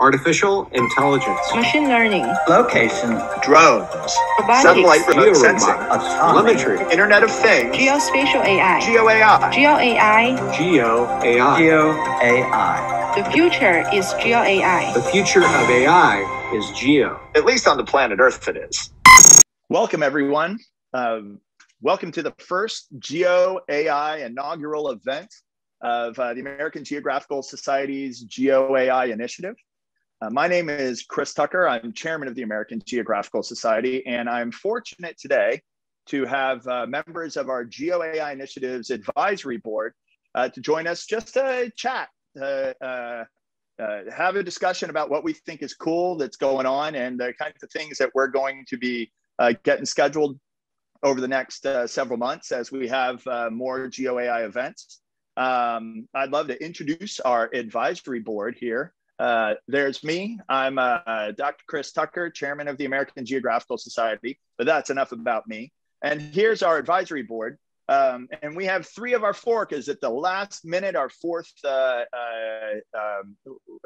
artificial intelligence, machine learning, location, drones, robotics, satellite remote sensing, telemetry, Internet of Things, geospatial AI, GeoAI, GeoAI, GeoAI. GeoAI. The future is GeoAI. The future of AI is Geo. At least on the planet Earth it is. Welcome, everyone. Welcome to the first GeoAI inaugural event of the American Geographical Society's GeoAI initiative. My name is Chris Tucker. I'm chairman of the American Geographical Society, and I'm fortunate today to have members of our GeoAI Initiative's Advisory Board to join us just to chat, have a discussion about what we think is cool that's going on and the kinds of things that we're going to be getting scheduled over the next several months as we have more GeoAI events. I'd love to introduce our advisory board here. There's me. I'm Dr. Chris Tucker, chairman of the American Geographical Society, but that's enough about me. And here's our advisory board. And we have three of our four, because at the last minute, our fourth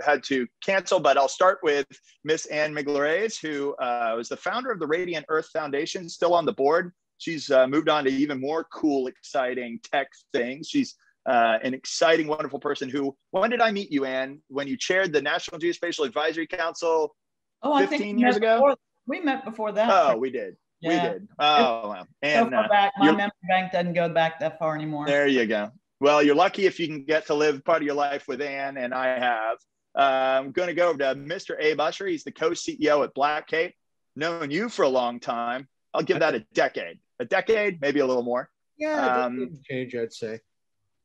had to cancel, but I'll start with Miss Anne Miglares, who was the founder of the Radiant Earth Foundation, still on the board. She's moved on to even more cool, exciting tech things. She's an exciting, wonderful person who, when did I meet you, Anne? When you chaired the National Geospatial Advisory Council 15 years ago? We met before that. Oh, we did. Yeah. We did. Oh, wow. And so far back, my memory bank doesn't go back that far anymore. There you go. Well, you're lucky if you can get to live part of your life with Anne, and I have. I'm going to go over to Mr. Abe Usher. He's the co-CEO at Black Cape. Known you for a long time. I'll give that a decade. A decade, maybe a little more. Yeah, change, I'd say.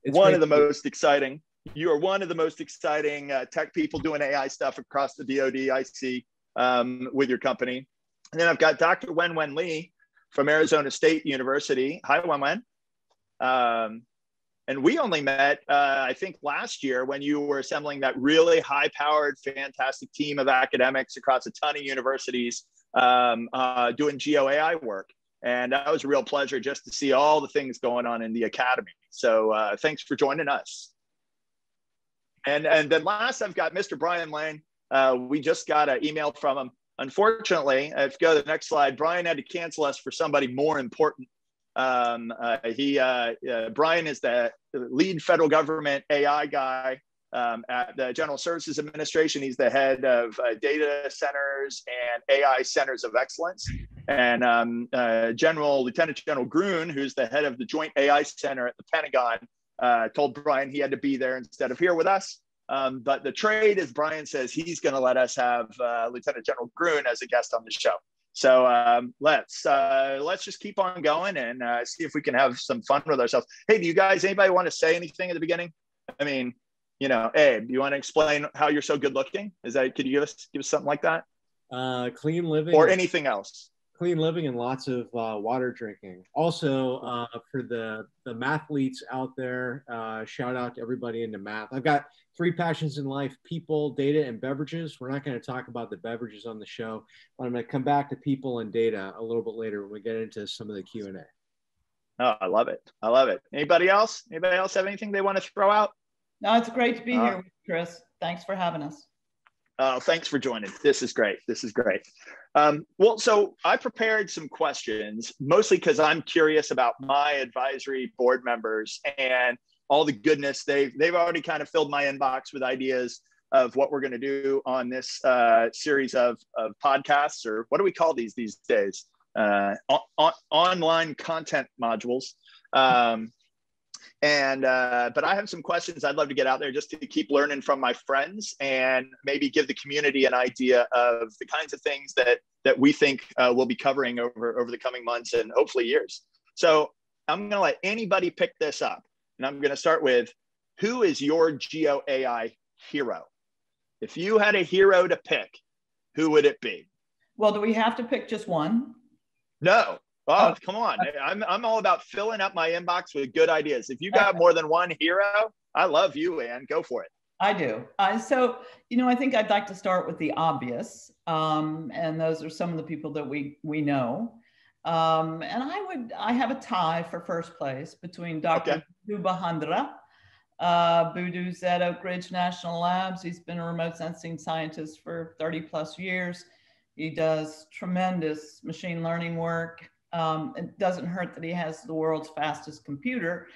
It's one of the most exciting. You are one of the most exciting tech people doing AI stuff across the DoD, I see, with your company. And then I've got Dr. Wenwen Lee from Arizona State University. Hi, Wenwen. And we only met, I think, last year when you were assembling that really high-powered, fantastic team of academics across a ton of universities doing GeoAI work. And that was a real pleasure just to see all the things going on in the academy. So thanks for joining us. And then last, I've got Mr. Brian Lane. We just got an email from him. Unfortunately, if you go to the next slide, Brian had to cancel us for somebody more important. Brian is the lead federal government AI guy at the General Services Administration. He's the head of data centers and AI centers of excellence. And Lieutenant General Gruen, who's the head of the Joint AI Center at the Pentagon, told Brian he had to be there instead of here with us. But the trade is Brian says he's going to let us have Lieutenant General Gruen as a guest on the show. So let's just keep on going and see if we can have some fun with ourselves. Hey, do you guys, anybody want to say anything at the beginning? I mean, you know, Abe, do you want to explain how you're so good looking? Could you give us something like that? Clean living. Or anything else. Clean living and lots of water drinking. Also, for the mathletes out there, shout out to everybody into math. I've got three passions in life: people, data, and beverages. We're not going to talk about the beverages on the show, but I'm going to come back to people and data a little bit later when we get into some of the Q&A. Oh, I love it. I love it. Anybody else? Anybody else have anything they want to throw out? No, it's great to be here with you, Chris. Thanks for having us. Thanks for joining. This is great. This is great. Well, so I prepared some questions, mostly because I'm curious about my advisory board members and all the goodness. They've already kind of filled my inbox with ideas of what we're going to do on this series of podcasts, or what do we call these days? Online content modules. But I have some questions I'd love to get out there just to keep learning from my friends and maybe give the community an idea of the kinds of things that we think we'll be covering over the coming months and hopefully years. So I'm going to let anybody pick this up. And I'm going to start with, who is your GeoAI hero? If you had a hero to pick, who would it be? Well, do we have to pick just one? No. Oh, come on. I'm all about filling up my inbox with good ideas. If you got more than one hero, I love you, Anne. Go for it. I do. So, I think I'd like to start with the obvious. And those are some of the people that we know. And I have a tie for first place between Dr. Subhahandra Boudou's at Oak Ridge National Labs. He's been a remote sensing scientist for 30 plus years. He does tremendous machine learning work. It doesn't hurt that he has the world's fastest computer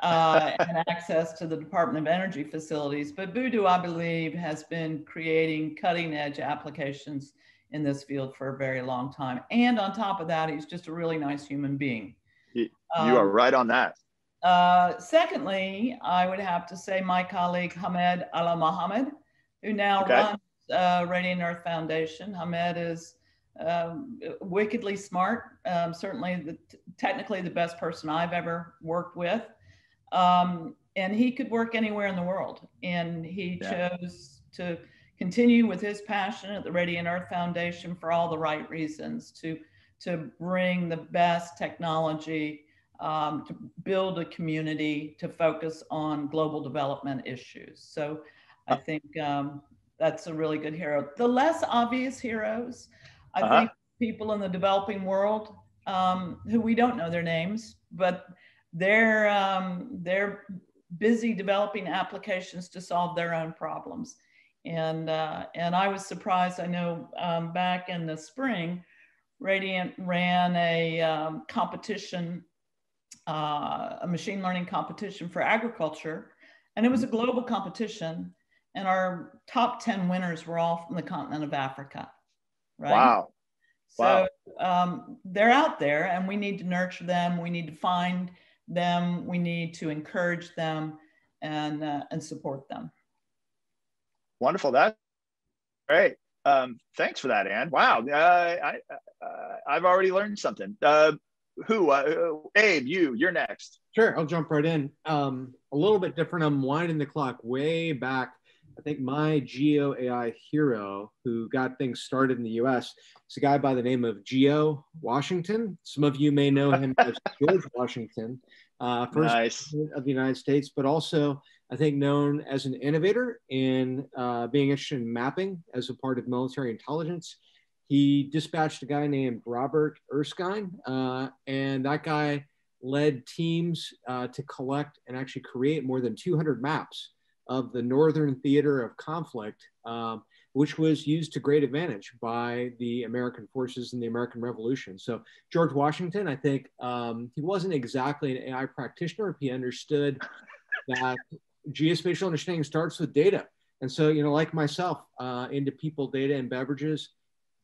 and access to the Department of Energy facilities. But Boudou, I believe, has been creating cutting edge applications in this field for a very long time. And on top of that, he's just a really nice human being. You are right on that. Secondly, I would have to say my colleague Hamed Ala Mohammed, who now runs Radiant Earth Foundation. Hamed is wickedly smart, certainly technically the best person I've ever worked with. And he could work anywhere in the world. And he chose to continue with his passion at the Radiant Earth Foundation for all the right reasons, to bring the best technology, to build a community, to focus on global development issues. So I think that's a really good hero. The less obvious heroes, I think people in the developing world who we don't know their names, but they're busy developing applications to solve their own problems. And I was surprised. I know back in the spring, Radiant ran a competition, a machine learning competition for agriculture, and it was a global competition. And our top 10 winners were all from the continent of Africa. Right? Wow. So they're out there, and we need to nurture them. We need to find them. We need to encourage them and support them. Wonderful. That's great. Thanks for that, Ann. Wow. I've already learned something. Abe, you're next. Sure, I'll jump right in. A little bit different. I'm winding the clock way back. I think my GeoAI hero who got things started in the US is a guy by the name of Geo Washington. Some of you may know him as George Washington, first president of the United States, but also I think known as an innovator in being interested in mapping as a part of military intelligence. He dispatched a guy named Robert Erskine, and that guy led teams to collect and actually create more than 200 maps of the northern theater of conflict, which was used to great advantage by the American forces in the American Revolution. So George Washington, I think he wasn't exactly an AI practitioner, but he understood that geospatial understanding starts with data. And so, you know, like myself, into people, data, and beverages,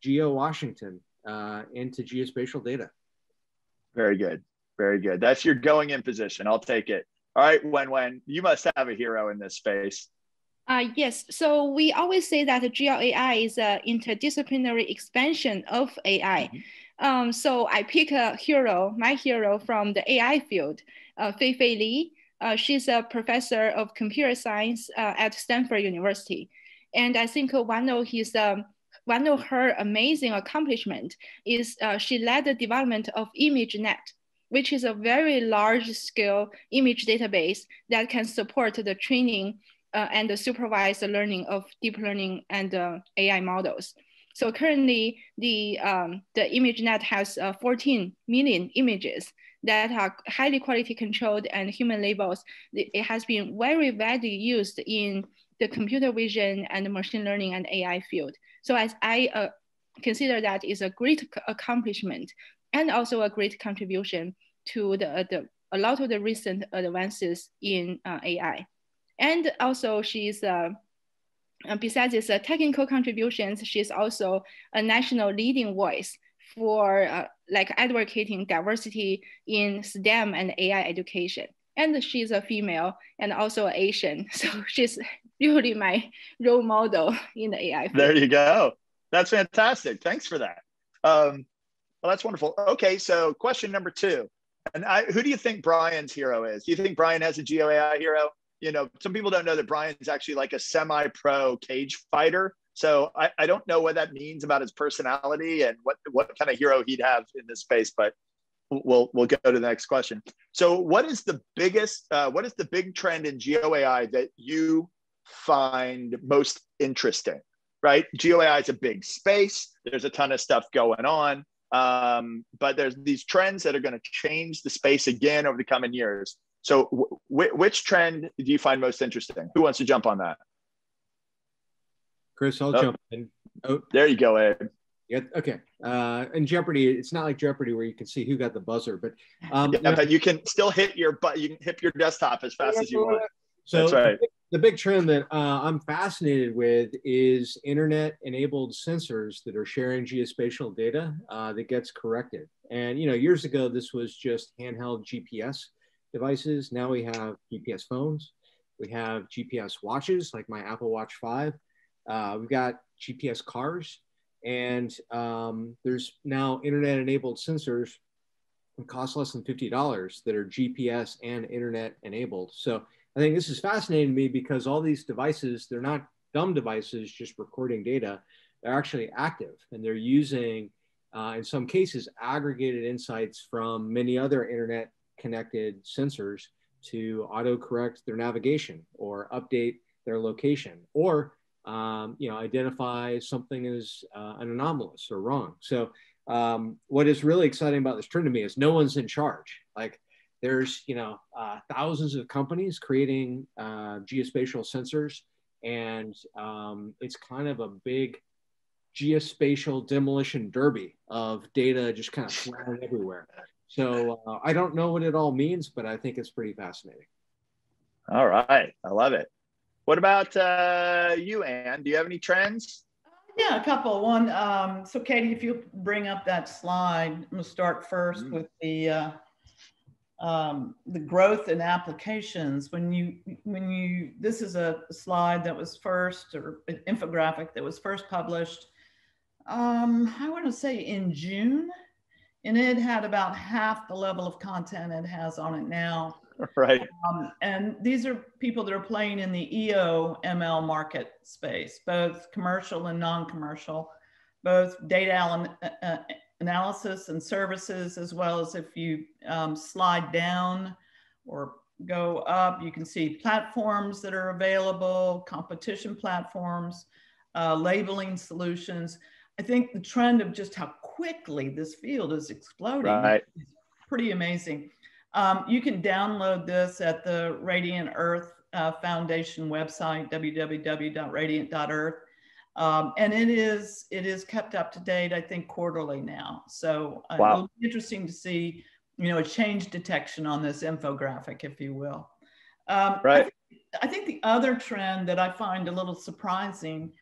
Geo Washington into geospatial data. Very good. Very good. That's your going in position. I'll take it. All right, Wen, you must have a hero in this space. Yes, so we always say that GeoAI is an interdisciplinary expansion of AI. So I pick a hero, my hero from the AI field, Fei Li. She's a professor of computer science at Stanford University. And I think one of her amazing accomplishments is she led the development of ImageNet, which is a very large scale image database that can support the training and the supervised learning of deep learning and AI models. So currently the ImageNet has 14 million images that are highly quality controlled and human labels. It has been very widely used in the computer vision and machine learning and AI field. So as I consider that is a great accomplishment and also a great contribution to a lot of the recent advances in AI. And also she's, besides these technical contributions, she's also a national leading voice for like advocating diversity in STEM and AI education. And she's a female and also Asian. So she's really my role model in the AI field. There you go. That's fantastic. Thanks for that. Well, that's wonderful. Okay, so question number 2. And who do you think Brian's hero is? Do you think Brian has a GeoAI hero? You know, some people don't know that Brian's actually like a semi-pro cage fighter. So I don't know what that means about his personality and what kind of hero he'd have in this space, but we'll go to the next question. So what is the big trend in GeoAI that you find most interesting, right? GeoAI is a big space. There's a ton of stuff going on, but there's these trends that are going to change the space again over the coming years. So which trend do you find most interesting? Who wants to jump on that? Chris, I'll jump in. Oh, there you go, Ed. Yeah, okay. In Jeopardy, it's not like Jeopardy where you can see who got the buzzer, but but you can still hit your desktop as fast as you want. So that's right. The big trend that I'm fascinated with is internet-enabled sensors that are sharing geospatial data that gets corrected. And years ago, this was just handheld GPS devices. Now we have GPS phones. We have GPS watches, like my Apple Watch 5. We've got GPS cars. And there's now internet-enabled sensors that cost less than $50 that are GPS and internet-enabled. So I think this is fascinating to me because all these devices, they're not dumb devices just recording data. They're actually active, and they're using, in some cases, aggregated insights from many other internet-connected sensors to autocorrect their navigation or update their location or identify something as an anomalous or wrong. So what is really exciting about this trend to me is no one's in charge. Like there's, thousands of companies creating geospatial sensors, and it's kind of a big geospatial demolition derby of data just kind of flying everywhere. So I don't know what it all means, but I think it's pretty fascinating. All right, I love it. What about you, Anne? Do you have any trends? Yeah, a couple. One, so Katie, if you bring up that slide, I'm gonna start first with the growth in applications. This is a slide that was first, or an infographic that was first published, I want to say in June, and it had about half the level of content it has on it now. Right. And these are people that are playing in the EO/ML market space, both commercial and non-commercial, both data analysis and services, as well as if you slide down or go up, you can see platforms that are available, competition platforms, labeling solutions. I think the trend of just how quickly this field is exploding is pretty amazing. You can download this at the Radiant Earth Foundation website, www.radiant.earth. And it is kept up to date, I think, quarterly now. So it'll be interesting to see, a change detection on this infographic, if you will. I think the other trend that I find a little surprising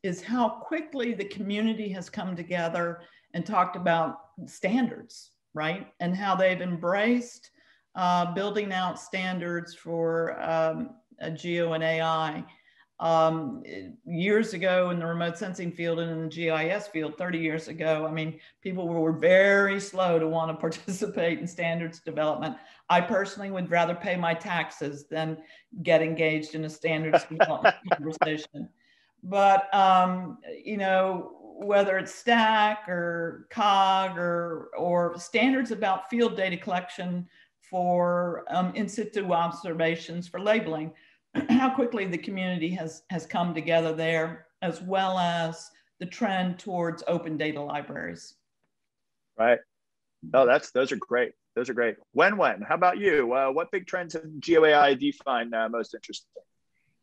is how quickly the community has come together and talked about standards, right? And how they've embraced building out standards for geo and AI. Years ago in the remote sensing field and in the GIS field, 30 years ago, I mean, people were very slow to want to participate in standards development. I personally would rather pay my taxes than get engaged in a standards development conversation. But, whether it's STAC or COG or standards about field data collection for in situ observations for labeling, how quickly the community has come together there, as well as the trend towards open data libraries. Right. Oh, those are great. Those are great. Wen, how about you? What big trends in GeoAI do you find most interesting?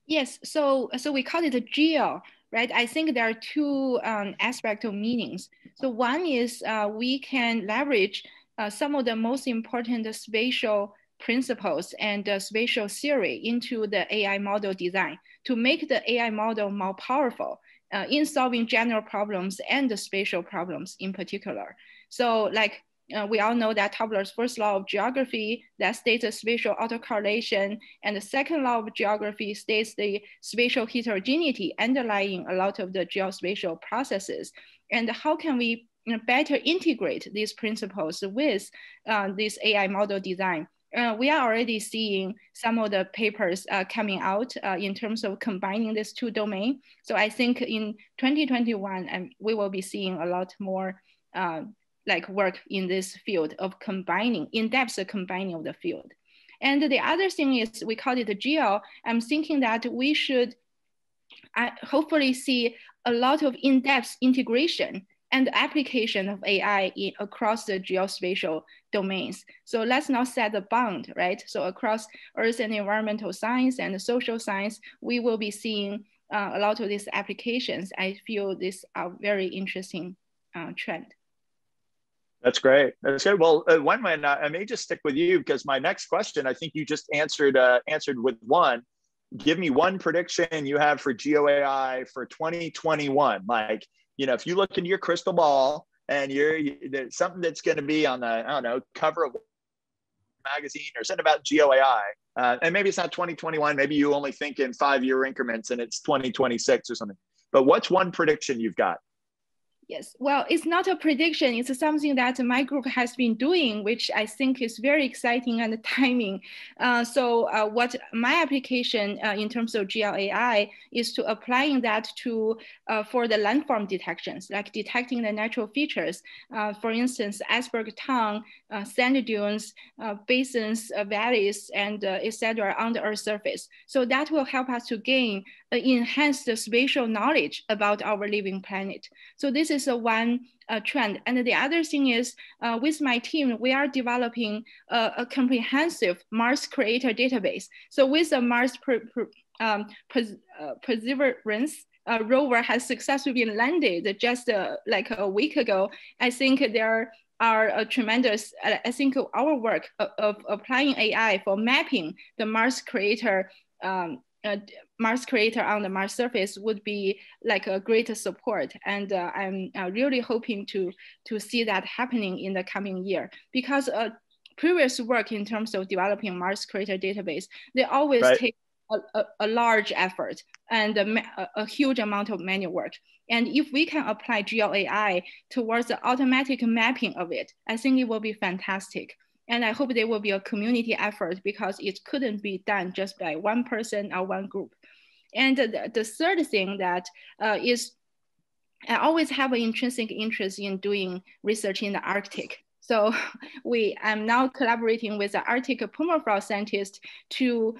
Yes, so we call it a geo, right? I think there are two aspects of meanings. So one is we can leverage some of the most important spatial principles and spatial theory into the AI model design to make the AI model more powerful in solving general problems and the spatial problems in particular. So like we all know that Tobler's first law of geography that states the spatial autocorrelation, and the second law of geography states the spatial heterogeneity underlying a lot of the geospatial processes. And how can we better integrate these principles with this AI model design? We are already seeing some of the papers coming out in terms of combining these two domains. So I think in 2021, we will be seeing a lot more work in this field of combining, in-depth combining of the field. And the other thing is we call it the geo. I'm thinking that we should hopefully see a lot of in-depth integration and the application of AI across the geospatial domains. So let's not set the bound, right? So across earth and environmental science and social science, we will be seeing a lot of these applications. I feel these are very interesting trend. That's great. That's good. Well, Wenwen, I may just stick with you because my next question, I think you just answered with one. Give me one prediction you have for GeoAI for 2021. Like, you know, if you look into your crystal ball and there's something that's going to be on the, I don't know, cover of a magazine or something about GeoAI, and maybe it's not 2021, maybe you only think in 5-year increments and it's 2026 or something. But what's one prediction you've got? Yes, well, it's not a prediction. It's something that my group has been doing, which I think is very exciting and timing. So what my application in terms of GeoAI is to applying that to for the landform detections, like detecting the natural features. For instance, iceberg tongue, sand dunes, basins, valleys, and etc. on the Earth's surface. So that will help us to gain enhance the spatial knowledge about our living planet. So this is one trend. And the other thing is, with my team, we are developing a comprehensive Mars creator database. So with the Mars Perseverance rover has successfully been landed just like a week ago, I think there are a tremendous, I think our work of applying AI for mapping the Mars creator on the Mars surface would be like a great support. And I'm really hoping to see that happening in the coming year, because previous work in terms of developing Mars crater database, they always take a large effort and a huge amount of manual work. And if we can apply GeoAI towards the automatic mapping of it, I think it will be fantastic. And I hope there will be a community effort, because it couldn't be done just by one person or one group. And the third thing that is, I always have an intrinsic interest in doing research in the Arctic. So I'm now collaborating with the Arctic permafrost scientist to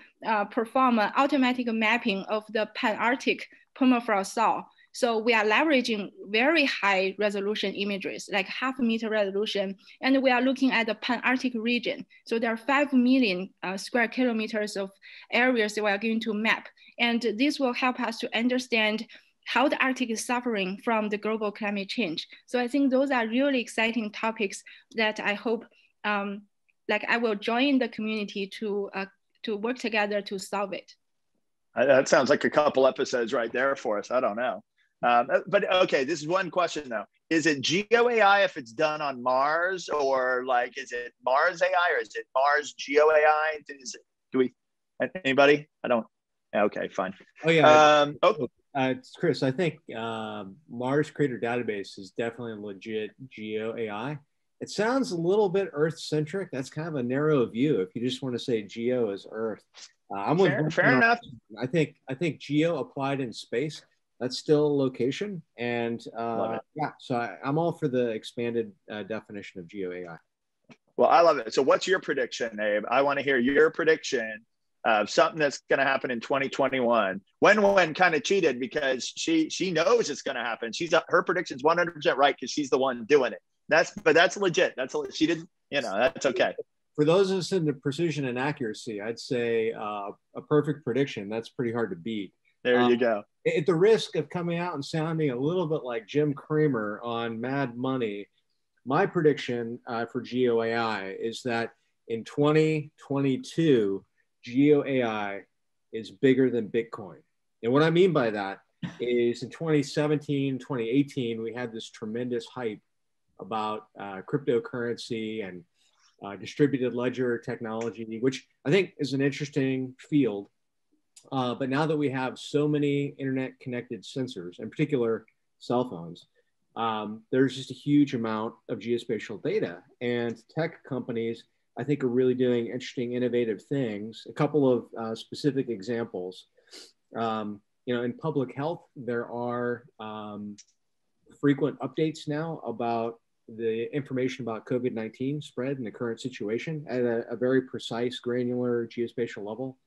perform an automatic mapping of the Pan-Arctic permafrost thaw. So we are leveraging very high resolution images, like 0.5 meter resolution, and we are looking at the Pan-Arctic region. So there are 5 million square kilometers of areas that we are going to map. And this will help us to understand how the Arctic is suffering from the global climate change. So I think those are really exciting topics that I hope, like I will join the community to work together to solve it. That sounds like a couple episodes right there for us. I don't know. But okay, this is one question though. Is it GeoAI if it's done on Mars, or like, is it Mars AI, or is it Mars GeoAI? Anybody? I don't, okay, fine. Oh yeah. It's Chris, I think Mars Crater Database is definitely a legit GeoAI. It sounds a little bit Earth-centric. That's kind of a narrow view if you just want to say Geo is Earth. I'm fair enough. I think Geo applied in space, that's still a location. And yeah, so I'm all for the expanded definition of GeoAI. Well, I love it. So what's your prediction, Abe? I want to hear your prediction of something that's going to happen in 2021. Wenwen kind of cheated because she knows it's going to happen. Her prediction's 100% right because she's the one doing it. But that's legit. She didn't, that's okay. For those of us into precision and accuracy, I'd say a perfect prediction. That's pretty hard to beat. There you go. At the risk of coming out and sounding a little bit like Jim Cramer on Mad Money, my prediction for GeoAI is that in 2022, GeoAI is bigger than Bitcoin. And what I mean by that is in 2017, 2018, we had this tremendous hype about cryptocurrency and distributed ledger technology, which I think is an interesting field. But now that we have so many internet connected sensors, in particular cell phones, there's just a huge amount of geospatial data, and tech companies, I think, are really doing interesting, innovative things. A couple of specific examples. In public health, there are frequent updates now about the information about COVID-19 spread and the current situation at a very precise, granular geospatial level.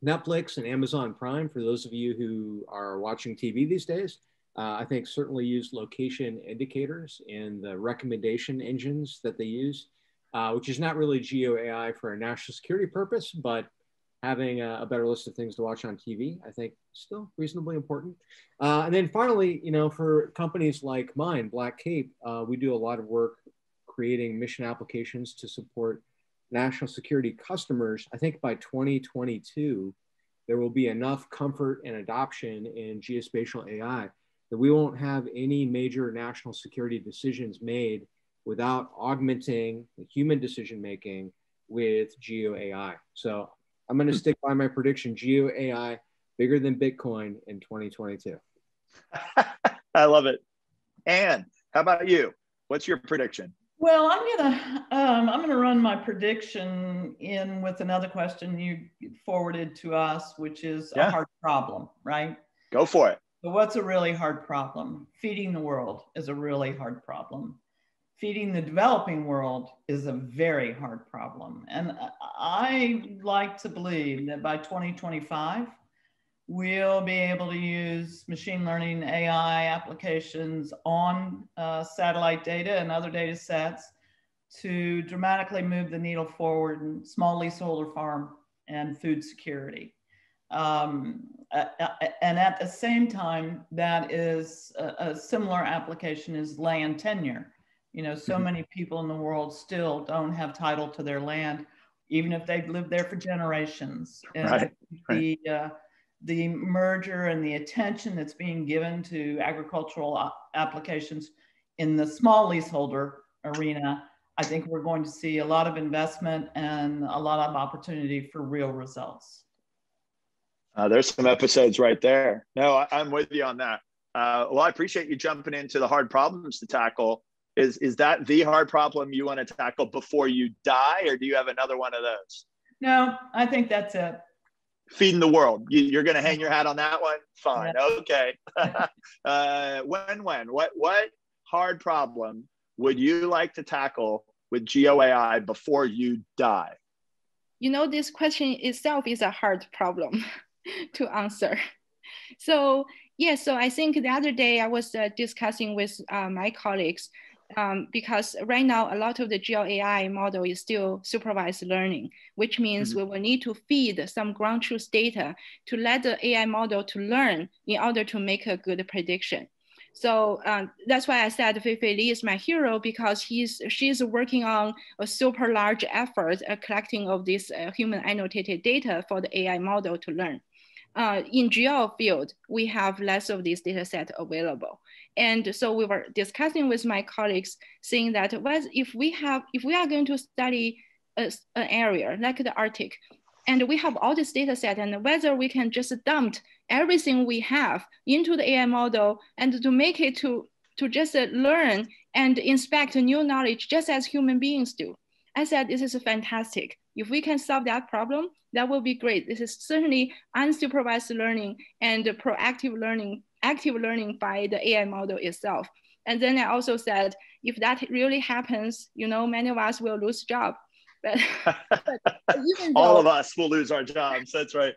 Netflix and Amazon Prime, for those of you who are watching TV these days, I think certainly use location indicators in the recommendation engines that they use, which is not really GeoAI for a national security purpose, but having a better list of things to watch on TV, I think still reasonably important. And then finally, you know, for companies like mine, Black Cape, we do a lot of work creating mission applications to support national security customers. I think by 2022, there will be enough comfort and adoption in geospatial AI that we won't have any major national security decisions made without augmenting the human decision-making with GeoAI. So I'm going to stick by my prediction, GeoAI bigger than Bitcoin in 2022. I love it. Anne, how about you? What's your prediction? Well, I'm gonna run my prediction in with another question you forwarded to us, which is a hard problem, right? Go for it. So what's a really hard problem? Feeding the world is a really hard problem. Feeding the developing world is a very hard problem. And I like to believe that by 2025, we'll be able to use machine learning AI applications on satellite data and other data sets to dramatically move the needle forward in small leaseholder farm and food security. And at the same time, that is a similar application is land tenure. You know, so many people in the world still don't have title to their land, even if they've lived there for generations. And the merger and the attention that's being given to agricultural applications in the small leaseholder arena, I think we're going to see a lot of investment and a lot of opportunity for real results. There's some episodes right there. No, I'm with you on that. Well, I appreciate you jumping into the hard problems to tackle. Is that the hard problem you want to tackle before you die, or do you have another one of those? No, I think that's it. Feeding the world. You're going to hang your hat on that one? Fine. Yeah. Okay. What hard problem would you like to tackle with GeoAI before you die? You know, this question itself is a hard problem to answer. So, yeah, so I think the other day I was discussing with my colleagues because right now a lot of the GeoAI model is still supervised learning, which means we will need to feed some ground truth data to let the AI model to learn in order to make a good prediction. So that's why I said Fei Fei Li is my hero, because she's working on a super large effort collecting of this human annotated data for the AI model to learn. In geo field, we have less of this data set available. And so we were discussing with my colleagues saying that if we are going to study an area like the Arctic, and we have all this data set, and whether we can just dump everything we have into the AI model and to make it to just learn and inspect new knowledge just as human beings do. I said, this is fantastic. If we can solve that problem, that will be great. This is certainly unsupervised learning and proactive learning, active learning by the AI model itself. And then I also said, if that really happens, you know, many of us will lose job. But even though, all of us will lose our jobs. That's right.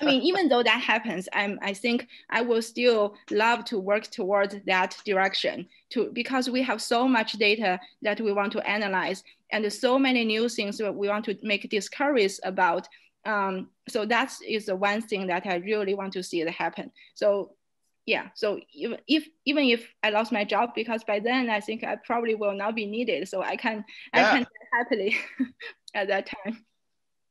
I mean, even though that happens, I think I will still love to work towards that direction because we have so much data that we want to analyze and so many new things that we want to make discoveries about. So that is the one thing that I really want to see it happen. So yeah, so even if I lost my job, because by then I think I probably will not be needed. So I can happily at that time.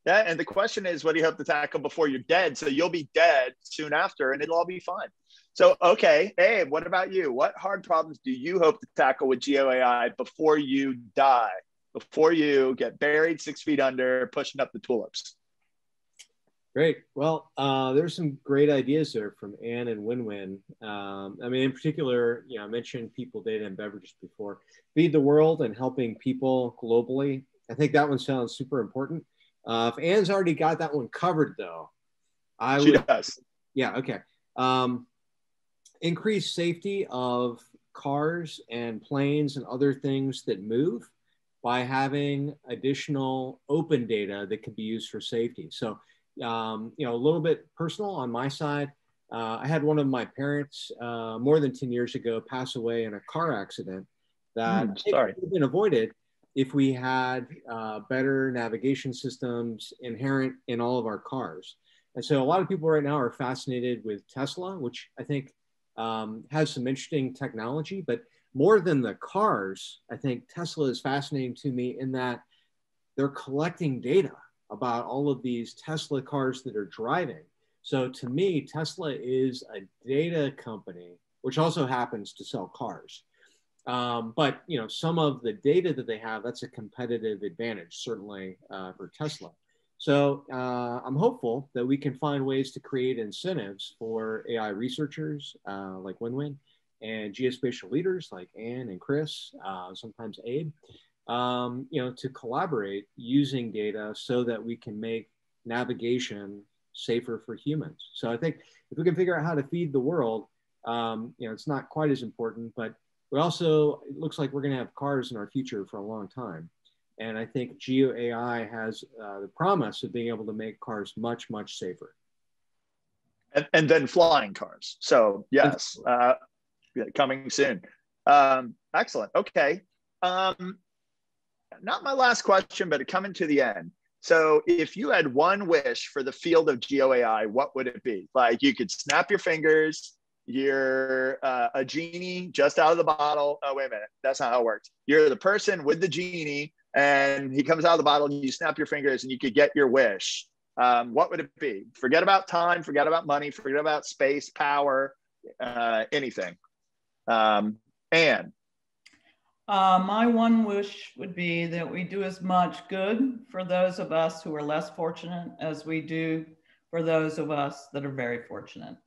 Yeah, and the question is, what do you hope to tackle before you're dead? So you'll be dead soon after, and it'll all be fine. So, okay, Abe, what about you? What hard problems do you hope to tackle with GeoAI before you die, before you get buried 6 feet under, pushing up the tulips? Great. Well, there's some great ideas there from Anne and Win-Win. I mean, in particular, I mentioned people, data, and beverages before. Feed the world and helping people globally. I think that one sounds super important. If Anne's already got that one covered, though, She does. Yeah, okay. Increase safety of cars and planes and other things that move by having additional open data that can be used for safety. So, a little bit personal on my side. I had one of my parents more than 10 years ago pass away in a car accident that sorry. could have been avoided if we had better navigation systems inherent in all of our cars. And so a lot of people right now are fascinated with Tesla, which I think has some interesting technology, but more than the cars, I think Tesla is fascinating to me in that they're collecting data about all of these Tesla cars that are driving. So to me, Tesla is a data company, which also happens to sell cars. But you know, some of the data that they have, that's a competitive advantage, certainly for Tesla. So I'm hopeful that we can find ways to create incentives for AI researchers like Winwin and geospatial leaders like Anne and Chris, sometimes Abe, you know, to collaborate using data so that we can make navigation safer for humans. So I think if we can figure out how to feed the world, you know, it's not quite as important, but we also, it looks like we're going to have cars in our future for a long time. And I think GeoAI has the promise of being able to make cars much, much safer. And then flying cars. So yes, coming soon. Excellent. Okay. Not my last question, but coming to the end. So if you had one wish for the field of GeoAI, what would it be? Like you could snap your fingers, you're a genie just out of the bottle. Oh, wait a minute. That's not how it works. You're the person with the genie and he comes out of the bottle and you snap your fingers and you could get your wish. What would it be? Forget about time, forget about money, forget about space, power, anything. Anne. My one wish would be that we do as much good for those of us who are less fortunate as we do for those of us that are very fortunate.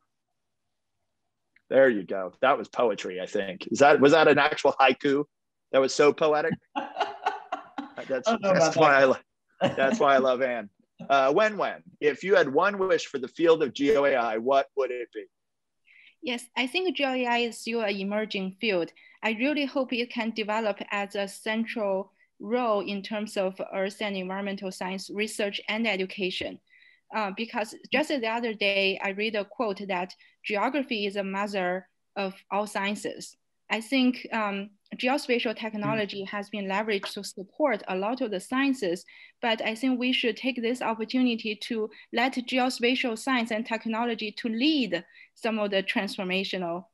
There you go. That was poetry, I think. Was that an actual haiku? That was so poetic. That's why I love Anne. Wen, if you had one wish for the field of GeoAI, what would it be? Yes, I think GeoAI is still an emerging field. I really hope it can develop as a central role in terms of earth and environmental science research and education. Because just the other day, I read a quote that geography is a mother of all sciences. I think geospatial technology has been leveraged to support a lot of the sciences, but I think we should take this opportunity to let geospatial science and technology to lead some of the transformational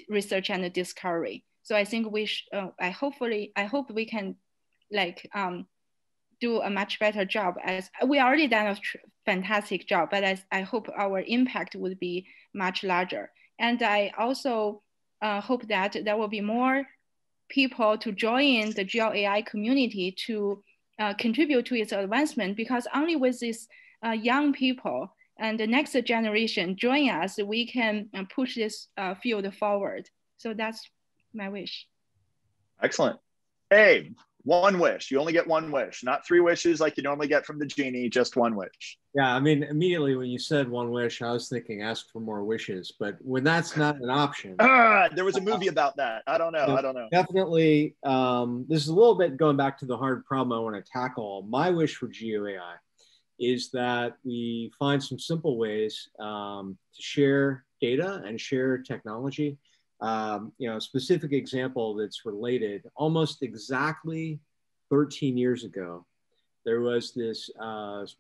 research and discovery. So I think we I hope we can like do a much better job, as we already done a fantastic job, but I hope our impact would be much larger. And I also hope that there will be more people to join the GeoAI community to contribute to its advancement, because only with these young people and the next generation join us, we can push this field forward. So that's my wish. Excellent. Hey, one wish. You only get one wish, not three wishes like you normally get from the genie, just one wish. Yeah, I mean, immediately when you said one wish, I was thinking ask for more wishes. But when that's not an option. There was a movie about that. I don't know. Definitely, this is a little bit going back to the hard problem I want to tackle. My wish for GeoAI is that we find some simple ways to share data and share technology. You know, a specific example that's related, almost exactly 13 years ago, there was this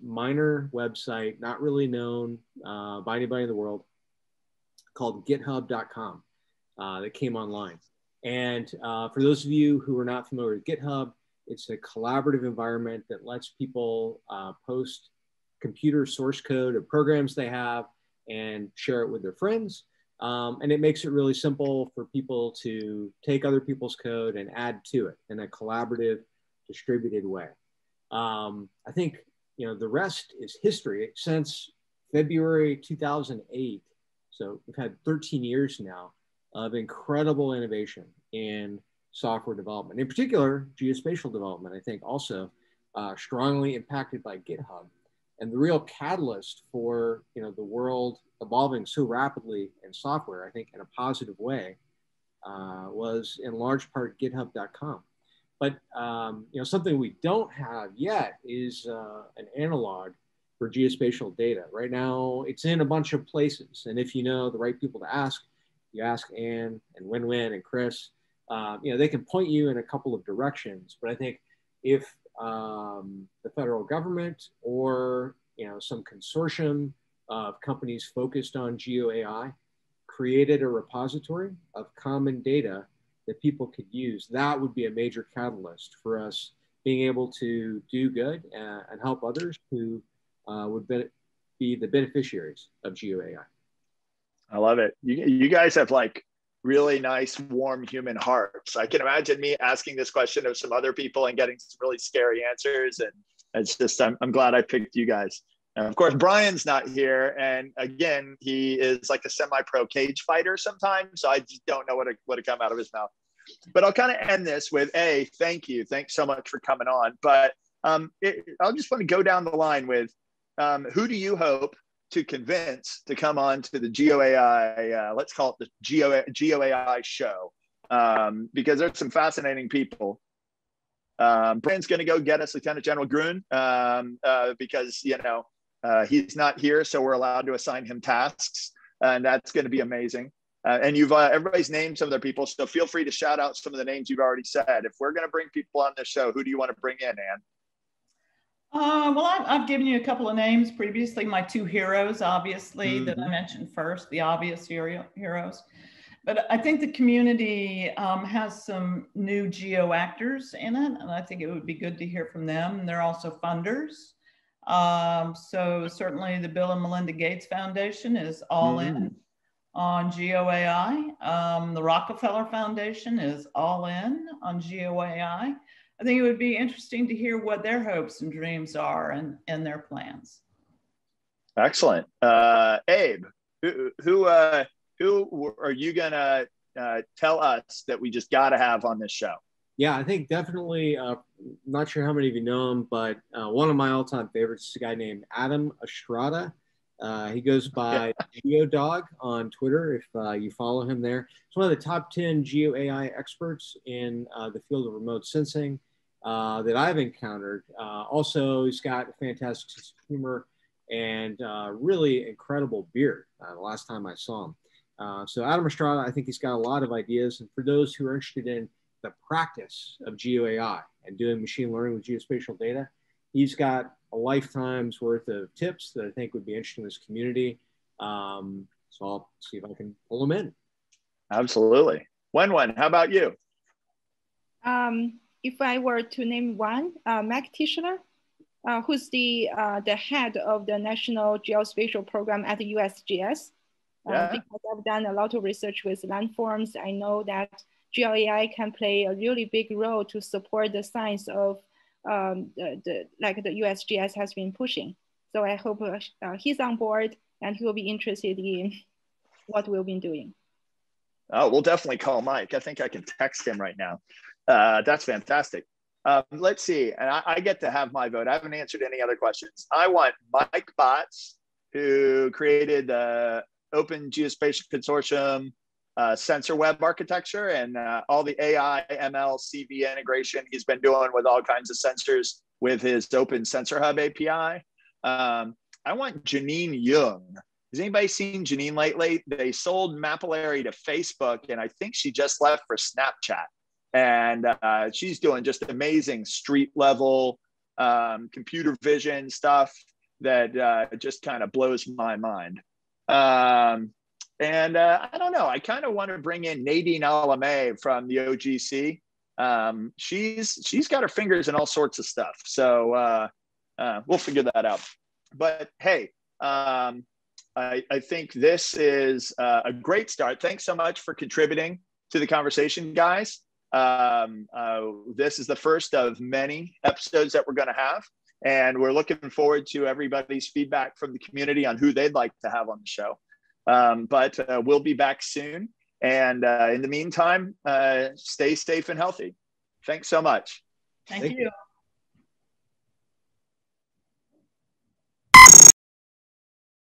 minor website, not really known by anybody in the world, called github.com that came online. And for those of you who are not familiar with GitHub, it's a collaborative environment that lets people post computer source code of programs they have and share it with their friends. And it makes it really simple for people to take other people's code and add to it in a collaborative, distributed way. I think, you know, the rest is history. Since February 2008, so we've had 13 years now of incredible innovation in software development, in particular geospatial development. I think also strongly impacted by GitHub. And the real catalyst for, you know, the world evolving so rapidly in software, I think in a positive way, was in large part github.com. But you know, something we don't have yet is an analog for geospatial data. Right now, it's in a bunch of places. And if you know the right people to ask, you ask Anne and Win-Win and Chris, they can point you in a couple of directions. But I think if the federal government or some consortium of companies focused on GeoAI created a repository of common data that people could use, that would be a major catalyst for us being able to do good and help others who would be the beneficiaries of GeoAI. I love it. You guys have like really nice, warm human hearts. I can imagine me asking this question of some other people and getting some really scary answers. And it's just, I'm glad I picked you guys. And of course, Brian's not here. And again, he is like a semi-pro cage fighter sometimes. So I just don't know what to come out of his mouth. But I'll kind of end this with thank you. Thanks so much for coming on. But I'll just want to go down the line with who do you hope to convince to come on to the GeoAI, let's call it the GeoAI show, because there's some fascinating people. Brian's going to go get us Lieutenant General Grun because, he's not here, so we're allowed to assign him tasks, and that's going to be amazing. And you've everybody's named some of their people, so feel free to shout out some of the names you've already said. If we're going to bring people on this show, who do you want to bring in, Anne? Well, I've given you a couple of names previously. My two heroes, obviously, that I mentioned first, the obvious heroes. But I think the community has some new geo actors in it, and I think it would be good to hear from them. And they're also funders. So certainly the Bill and Melinda Gates Foundation is all in on GeoAI. The Rockefeller Foundation is all in on GeoAI. I think it would be interesting to hear what their hopes and dreams are and their plans. Excellent. Abe, who are you gonna tell us that we just got to have on this show? Yeah, I think definitely, not sure how many of you know him, but one of my all-time favorites is a guy named Adam Estrada. He goes by GeoDog on Twitter, if you follow him there. He's one of the top 10 GeoAI experts in the field of remote sensing that I've encountered. Also, he's got a fantastic sense of humor and really incredible beard the last time I saw him. So Adam Estrada, I think he's got a lot of ideas. And for those who are interested in the practice of GeoAI and doing machine learning with geospatial data, he's got a lifetime's worth of tips that I think would be interesting to this community. So I'll see if I can pull them in. Absolutely. Wen, how about you? If I were to name one, Mac Tischler, who's the head of the National Geospatial Program at the USGS. Because I've done a lot of research with landforms, I know that GeoAI can play a really big role to support the science of the USGS has been pushing. So I hope he's on board and he will be interested in what we've been doing. Oh, we'll definitely call Mike. I think I can text him right now. That's fantastic. Let's see, and I get to have my vote. I haven't answered any other questions. I want Mike Botts, who created the Open Geospatial Consortium sensor web architecture and all the AI, ML, CV integration he's been doing with all kinds of sensors with his Open Sensor Hub API. I want Janine Jung. Has anybody seen Janine lately? They sold Mapillary to Facebook, and I think she just left for Snapchat. And she's doing just amazing street level computer vision stuff that just kind of blows my mind. And I don't know, I kind of want to bring in Nadine Alamé from the OGC. She's got her fingers in all sorts of stuff. So we'll figure that out. But hey, I think this is a great start. Thanks so much for contributing to the conversation, guys. This is the first of many episodes that we're going to have. And we're looking forward to everybody's feedback from the community on who they'd like to have on the show. But we'll be back soon. And in the meantime, stay safe and healthy. Thanks so much. Thank you.